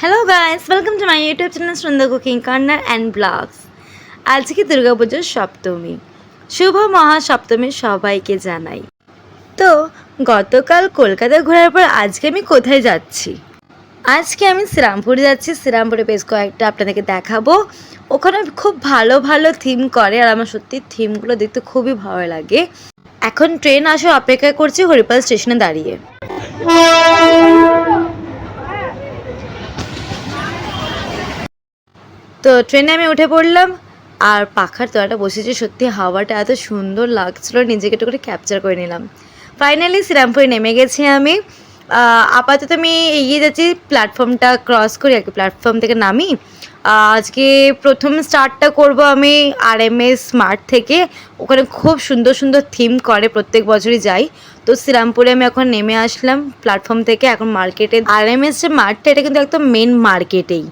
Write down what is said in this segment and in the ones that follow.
Hello guys, welcome to my YouTube channel সুন্দর cooking corner and blogs. আজকে দুর্গাপুজোর সপ্তমী, শুভ মহাসপ্তমীর সবাইকে জানাই। তো গতকাল কলকাতা ঘোরার পর আজকে আমি কোথায় যাচ্ছি? আজকে আমি শ্রীরামপুরে যাচ্ছি। শ্রীরামপুরে বেশ কয়েকটা আপনাদেরকে দেখাবো। ওখানে খুব ভালো ভালো থিম করে, আর আমার সত্যি থিমগুলো দেখতে খুবই ভালো লাগে। এখন ট্রেন আসে অপেক্ষা করছি হরিপাল স্টেশনে দাঁড়িয়ে। তো ট্রেনে আমি উঠে পড়লাম, আর পাখার তলাটা বসেছি। সত্যি হাওয়াটা এত সুন্দর লাগছিল, নিজেকে একটু করে ক্যাপচার করে নিলাম। ফাইনালি শ্রীরামপুরে নেমে গেছি আমি। আপাতত আমি এগিয়ে যাচ্ছি, প্ল্যাটফর্মটা ক্রস করি আর কি, প্ল্যাটফর্ম থেকে নামি। আজকে প্রথম স্টার্টটা করব আমি RMS মার্ট থেকে। ওখানে খুব সুন্দর সুন্দর থিম করে, প্রত্যেক বছরই যাই। তো শ্রীরামপুরে আমি এখন নেমে আসলাম প্ল্যাটফর্ম থেকে। এখন মার্কেটে RMS যে মার্টটা, এটা কিন্তু একদম মেন মার্কেটেই।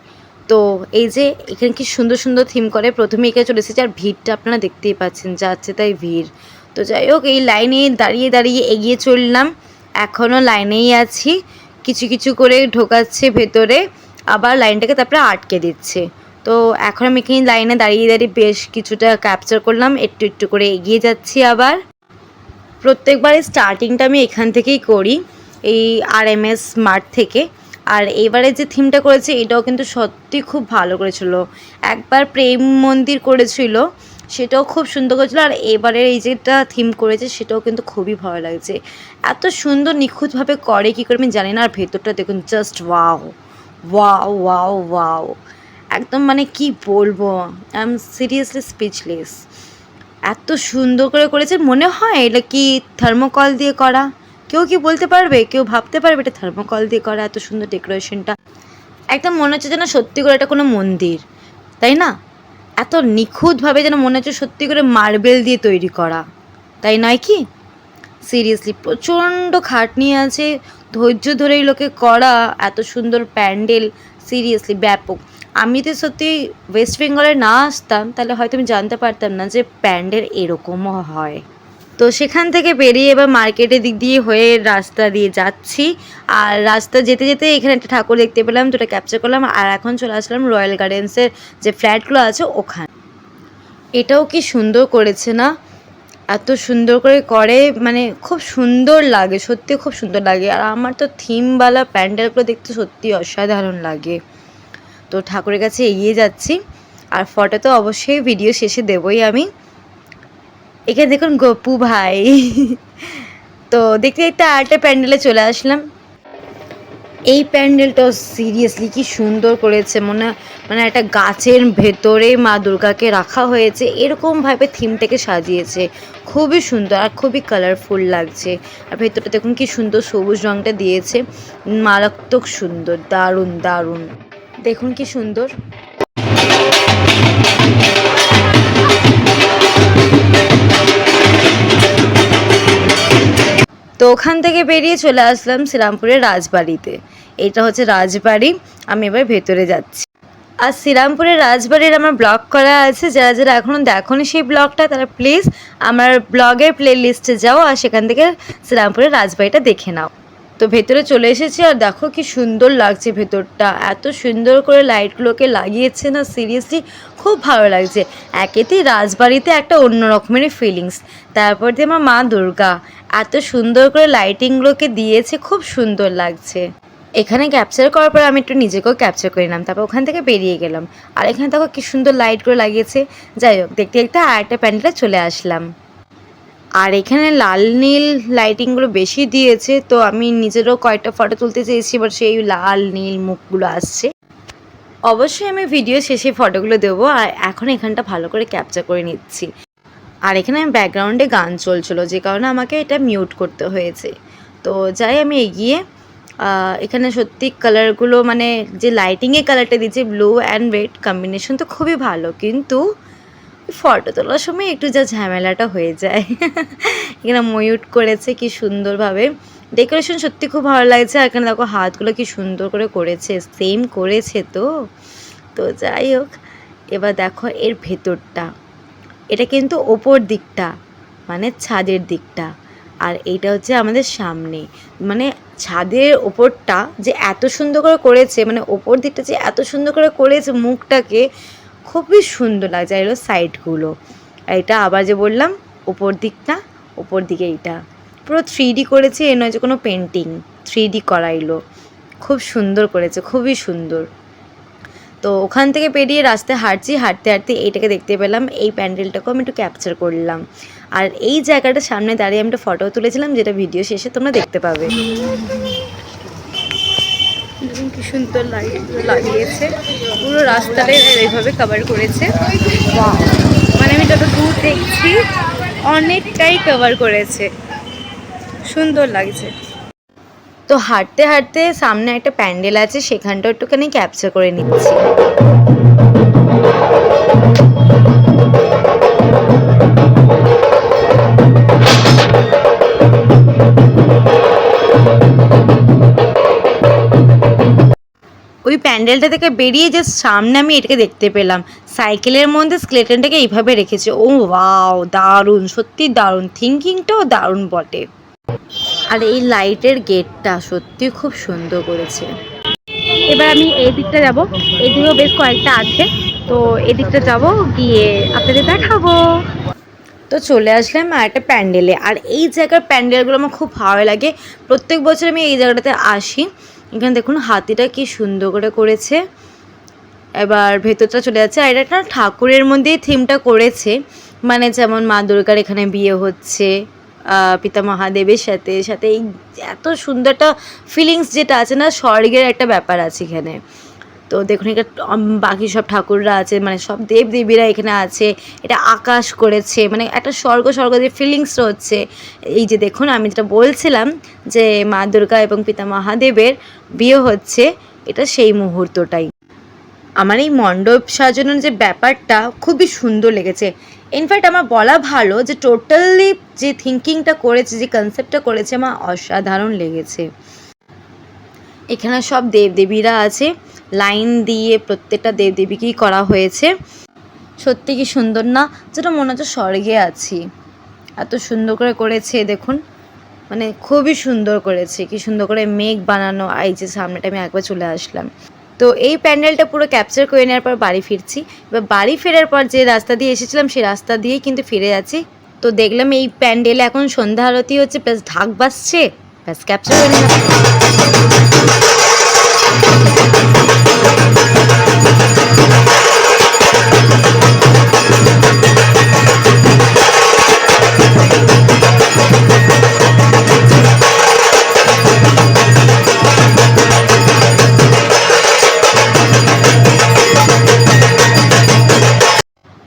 তো এই যে এখানে কি সুন্দর সুন্দর থিম করে, প্রথমে এখানে চলে এসেছে। আর ভিড়টা আপনারা দেখতেই পাচ্ছেন, যাচ্ছে তাই ভিড়। তো যাই হোক, এই লাইনে দাঁড়িয়ে দাঁড়িয়ে এগিয়ে চললাম, এখনও লাইনেই আছি। কিছু কিছু করে ঢোকাচ্ছে ভেতরে, আবার লাইনটাকে তারপরে আটকে দিচ্ছে। তো এখন আমি এখানে লাইনে দাঁড়িয়ে দাঁড়িয়ে বেশ কিছুটা ক্যাপচার করলাম, একটু একটু করে এগিয়ে যাচ্ছি। আবার প্রত্যেকবারে স্টার্টিংটা আমি এখান থেকেই করি, এই RMS মার্ট থেকে। আর এবারে যে থিমটা করেছে এটাও কিন্তু সত্যি খুব ভালো করেছিল। একবার প্রেম মন্দির করেছিল, সেটাও খুব সুন্দর করেছিল। আর এবারে এই যেটা থিম করেছে সেটাও কিন্তু খুবই ভালো লাগছে। এত সুন্দর নিখুঁতভাবে করে কী করে আমি জানি না। আর ভেতরটা দেখুন, just wow wow wow wow, একদম মানে কি বলবো, আই এম সিরিয়াসলি স্পিচলেস। এত সুন্দর করে করেছে, মনে হয় এটা কি থার্মোকল দিয়ে করা। কেউ কি বলতে পারবে, কেউ ভাবতে পারবে এটা থার্মোকল দিয়ে করা? এত সুন্দর ডেকোরেশনটা, একদম মনে হচ্ছে যেন সত্যি করে এটা কোনো মন্দির, তাই না? এত নিখুঁতভাবে যেন মনে হচ্ছে সত্যি করে মার্বেল দিয়ে তৈরি করা, তাই নয় কি? সিরিয়াসলি প্রচণ্ড খাটনি আছে, ধৈর্য ধরে এই লোকে করা এত সুন্দর প্যান্ডেল। সিরিয়াসলি ব্যাপক। আমি তো সত্যি ওয়েস্ট বেঙ্গলে না আসতাম তাহলে হয়তো আমি জানতে পারতাম না যে প্যান্ডেল এরকমও হয়। তো সেখান থেকে বেরিয়ে এবার মার্কেটের দিক দিয়ে হয়ে রাস্তা দিয়ে যাচ্ছি। আর রাস্তা যেতে যেতে এখানে একটা ঠাকুর দেখতে পেলাম, তো ওটা ক্যাপচার করলাম। আর এখন চলে আসলাম রয়্যাল গার্ডেন্সের যে ফ্ল্যাটগুলো আছে ওখানে। এটাও কি সুন্দর করেছে না? এত সুন্দর করে করে, মানে খুব সুন্দর লাগে, সত্যি খুব সুন্দর লাগে। আর আমার তো থিমওয়ালা প্যান্ডেলগুলো দেখতে সত্যি অসাধারণ লাগে। তো ঠাকুরের কাছে এগিয়ে যাচ্ছি, আর ফটো তো অবশ্যই ভিডিও শেষে দেবই আমি। এখানে দেখুন গপু ভাই। তো দেখতে দেখতে আরেকটা প্যান্ডেলে চলে আসলাম। এই প্যান্ডেলটাও সিরিয়াসলি কি সুন্দর করেছে, মানে একটা গাছের ভেতরে মা দুর্গাকে রাখা হয়েছে, এরকমভাবে থিমটাকে সাজিয়েছে। খুবই সুন্দর আর খুবই কালারফুল লাগছে। আর ভেতরটা দেখুন কি সুন্দর সবুজ রঙটা দিয়েছে, মারাত্মক সুন্দর, দারুণ দারুণ। দেখুন কি সুন্দর। তো ওখান থেকে বেরিয়ে চলে আসলাম শ্রীরামপুরের রাজবাড়িতে। এটা হচ্ছে রাজবাড়ি, আমি এবার ভেতরে যাচ্ছি। আর শ্রীরামপুরের রাজবাড়ির আমার ব্লগ করা আছে, যারা যারা এখনও দেখোনি সেই ব্লগটা তারা প্লিজ আমার ব্লগের প্লে লিস্টে যাও, আর সেখান থেকে শ্রীরামপুরের রাজবাড়িটা দেখে নাও। তো ভেতরে চলে এসেছি, আর দেখো কি সুন্দর লাগছে ভেতরটা, এত সুন্দর করে লাইটগুলোকে লাগিয়েছে না, সিরিয়াসলি খুব ভালো লাগছে। একেতেই রাজবাড়িতে একটা অন্য রকমেরই ফিলিংস, তারপর দিয়ে আমার মা দুর্গা এত সুন্দর করে লাইটিংগুলোকে দিয়েছে, খুব সুন্দর লাগছে। এখানে ক্যাপচার করার পর আমি একটু নিজেকেও ক্যাপচার করে নিলাম, তারপর ওখান থেকে বেরিয়ে গেলাম। আর এখানে দেখো কি সুন্দর লাইটগুলো লাগিয়েছে। যাই হোক, দেখতে দেখতে আর একটা প্যান্ডেলে চলে আসলাম। আর এখানে লাল নীল লাইটিংগুলো বেশি দিয়েছে, তো আমি নিজেরও কয়েকটা ফটো তুলতে চেয়েছি, বাট সেই লাল নীল মুখগুলো আসছে। অবশ্যই আমি ভিডিও শেষে ফটোগুলো দেবো। আর এখন এখানটা ভালো করে ক্যাপচার করে নিচ্ছি। আর এখানে ব্যাকগ্রাউন্ডে গান চলছিলো, যে কারণে আমাকে এটা মিউট করতে হয়েছে। তো যাই আমি এগিয়ে, এখানে সত্যি কালারগুলো, মানে যে লাইটিংয়ে কালারটা দিয়েছে ব্লু অ্যান্ড রেড কম্বিনেশন তো খুবই ভালো, কিন্তু ফটো তোলার সময় একটু যা ঝামেলাটা হয়ে যায়। এখানে মিউট করেছে কি সুন্দরভাবে, ডেকোরেশন সত্যি খুব ভালো লাগছে। আর এখানে দেখো হাতগুলো কি সুন্দর করে করেছে, সেম করেছে। তো তো যাই হোক, এবার দেখো এর ভেতরটা, এটা কিন্তু ওপর দিকটা, মানে ছাদের দিকটা। আর এইটা হচ্ছে আমাদের সামনে, মানে ছাদের ওপরটা যে এত সুন্দর করে করেছে, মানে ওপর দিকটা যে এত সুন্দর করে করেছে মুখটাকে, খুবই সুন্দর লাগছে। এলো সাইডগুলো, এটা আবার যে বললাম ওপর দিকটা, ওপর দিকে এইটা পুরো 3D করেছে, এ নয় যে কোনো পেন্টিং, 3D করাইলো, খুব সুন্দর করেছে, খুবই সুন্দর। তো ওখান থেকে পেরিয়ে রাস্তায় হাঁটছি, হাঁটতে হাঁটতে এইটাকে দেখতে পেলাম, এই প্যান্ডেলটাকেও আমি একটু ক্যাপচার করলাম। আর এই জায়গাটার সামনে দাঁড়িয়ে আমি একটা ফটো তুলেছিলাম, যেটা ভিডিও শেষে তোমরা দেখতে পাবে। কি সুন্দর লাগিয়েছে, পুরো রাস্তাটাই এইভাবে কভার করেছে। মানে আমি যত দূর দেখছি অনেকটাই কভার করেছে, সুন্দর লাগছে। তো হাঁটতে হাঁটতে সামনে একটা প্যান্ডেল আছে, সেখানটা একটুখানি ক্যাপচার করে নিচ্ছি। ওই প্যান্ডেলটা থেকে বেরিয়ে যে সামনে আমি এটাকে দেখতে পেলাম, সাইকেলের মধ্যে স্কেলেটনটাকে এইভাবে রেখেছে। ও ওয়াও, দারুণ, সত্যি দারুণ, থিঙ্কিংটাও দারুণ বটে। আর এই লাইটের গেটটা সত্যি খুব সুন্দর করেছে। এবার আমি এই দিকটা যাব, এদিকেও বেশ কয়েকটা আছে, তো এদিকটা যাব, গিয়ে আপনাদের দেখাবো। তো চলে আসলাম আর একটা প্যান্ডেলে। আর এই জায়গার প্যান্ডেলগুলো আমার খুব ভালো লাগে, প্রত্যেক বছর আমি এই জায়গাটাতে আসি। এখানে দেখুন হাতিটা কি সুন্দর করে করেছে। এবার ভেতরটা চলে যাচ্ছে, আর এটা একটা ঠাকুরের মধ্যেই থিমটা করেছে, মানে যেমন মা দুর্গার এখানে বিয়ে হচ্ছে পিতা মহাদেবের সাথে সাথে, এই এত সুন্দর একটা ফিলিংস যেটা আছে না, স্বর্গের একটা ব্যাপার আছে এখানে। তো দেখুন এটা বাকি সব ঠাকুররা আছে, মানে সব দেব দেবীরা এখানে আছে, এটা আকাশ করেছে, মানে একটা স্বর্গ স্বর্গ যে ফিলিংসটা হচ্ছে। এই যে দেখুন আমি যেটা বলছিলাম যে মা দুর্গা এবং পিতা মহাদেবের বিয়ে হচ্ছে, এটা সেই মুহূর্তটাই। আমার এই মণ্ডপ সাজানোর যে ব্যাপারটা খুবই সুন্দর লেগেছে। ইনফ্যাক্ট আমার বলা ভালো যে টোটালি যে থিঙ্কিংটা করেছে, যে কনসেপ্টটা করেছে, আমার অসাধারণ লেগেছে। এখানে সব দেবদেবীরা আছে, লাইন দিয়ে প্রত্যেকটা দেবদেবীকেই করা হয়েছে। সত্যি কি সুন্দর না, যেটা মনে হচ্ছে স্বর্গে আছি, এত সুন্দর করে করেছে দেখুন, মানে খুবই সুন্দর করেছে। কি সুন্দর করে মেঘ বানানো, এই যে সামনেটা আমি একবার চলে আসলাম। তো এই প্যান্ডেলটা পুরো ক্যাপচার করে নেওয়ার পর বাড়ি ফিরছি। এবার বাড়ি ফেরার পর যে রাস্তা দিয়ে এসেছিলাম সেই রাস্তা দিয়েই কিন্তু ফিরে যাচ্ছি। তো দেখলাম এই প্যান্ডেলে এখন সন্ধ্যা আরতি হচ্ছে, প্লাস ঢাক বাজছে, ব্যাস ক্যাপচার করে নিলাম।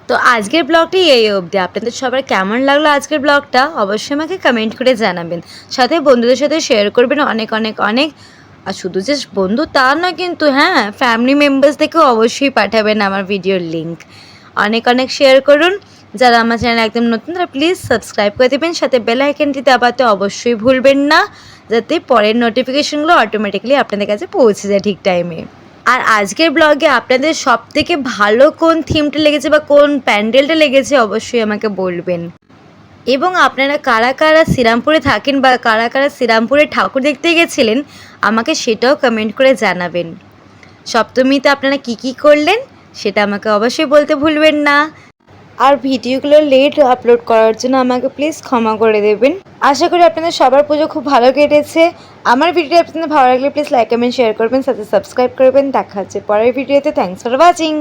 তো আজকের ব্লগটি এই অবধি। আপনাদের সবার কেমন লাগলো আজকের ব্লগটা অবশ্যই আমাকে কমেন্ট করে জানাবেন, সাথে বন্ধুদের সাথে শেয়ার করবেন অনেক অনেক অনেক। আর শুধু যে বন্ধু তা না কিন্তু, হ্যাঁ, ফ্যামিলি মেম্বার্সদেরকেও অবশ্যই পাঠাবেন আমার ভিডিওর লিঙ্ক। অনেক অনেক শেয়ার করুন। যারা আমার চ্যানেল একদম নতুন তারা প্লিজ সাবস্ক্রাইব করে দেবেন, সাথে বেল আইকনটি দাবাতে অবশ্যই ভুলবেন না, যাতে পরের নোটিফিকেশনগুলো অটোমেটিক্যালি আপনাদের কাছে পৌঁছে যায় ঠিক টাইমে। আর আজকের ব্লগে আপনাদের সবথেকে ভালো কোন থিমটা লেগেছে বা কোন প্যান্ডেলটা লেগেছে অবশ্যই আমাকে বলবেন। এবং আপনারা কারা কারা শ্রীরামপুরে থাকেন বা কারা কারা শ্রীরামপুরে ঠাকুর দেখতে গেছিলেন আমাকে সেটাও কমেন্ট করে জানাবেন। সপ্তমীতে আপনারা কি কি করলেন সেটা আমাকে অবশ্যই বলতে ভুলবেন না। আর ভিডিওগুলো লেট আপলোড করার জন্য আমাকে প্লিজ ক্ষমা করে দেবেন। আশা করি আপনাদের সবার পুজো খুব ভালো কেটেছে। আমার ভিডিও আপনাদের ভালো লাগলে প্লিজ লাইক কমেন্ট শেয়ার করবেন, সাথে সাবস্ক্রাইব করবেন। দেখা হচ্ছে পরের ভিডিওতে। Thanks for watching.